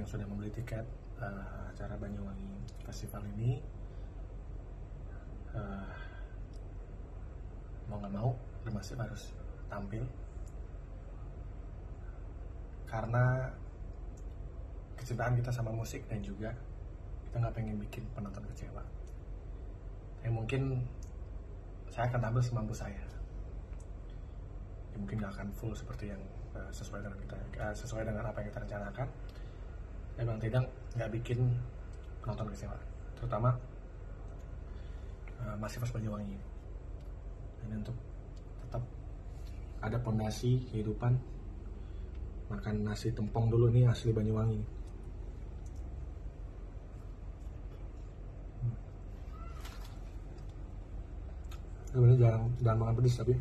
yang sudah membeli tiket acara Banyuwangi Festival ini. Mau nggak mau The Massive harus tampil karena kecintaan kita sama musik, dan juga kita nggak pengen bikin penonton kecewa. Mungkin saya akan tampil semampu saya. Mungkin nggak akan full seperti yang sesuai dengan apa yang kita rencanakan. Memang tidak nggak bikin penonton kecewa, terutama Massive Banyuwangi. Ini untuk tetap ada pondasi kehidupan. Makan nasi tempong dulu nih, asli Banyuwangi. Sebenarnya jangan makan pedes tapi.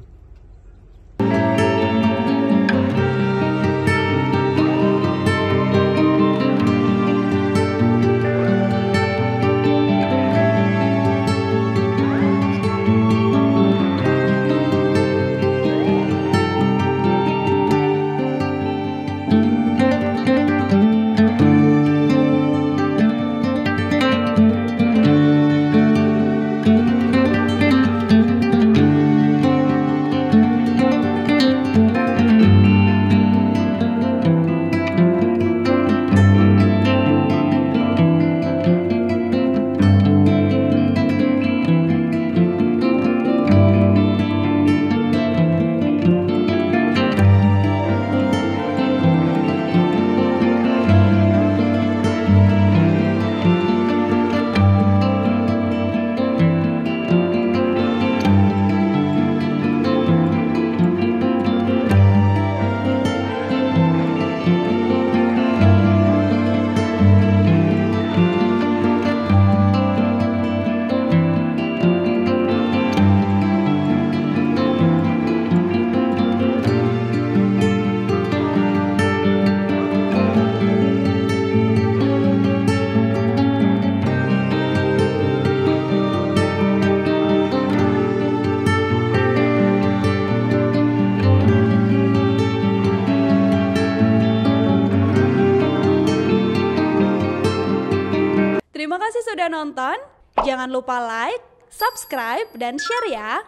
Terima kasih sudah nonton. Jangan lupa like, subscribe, dan share ya.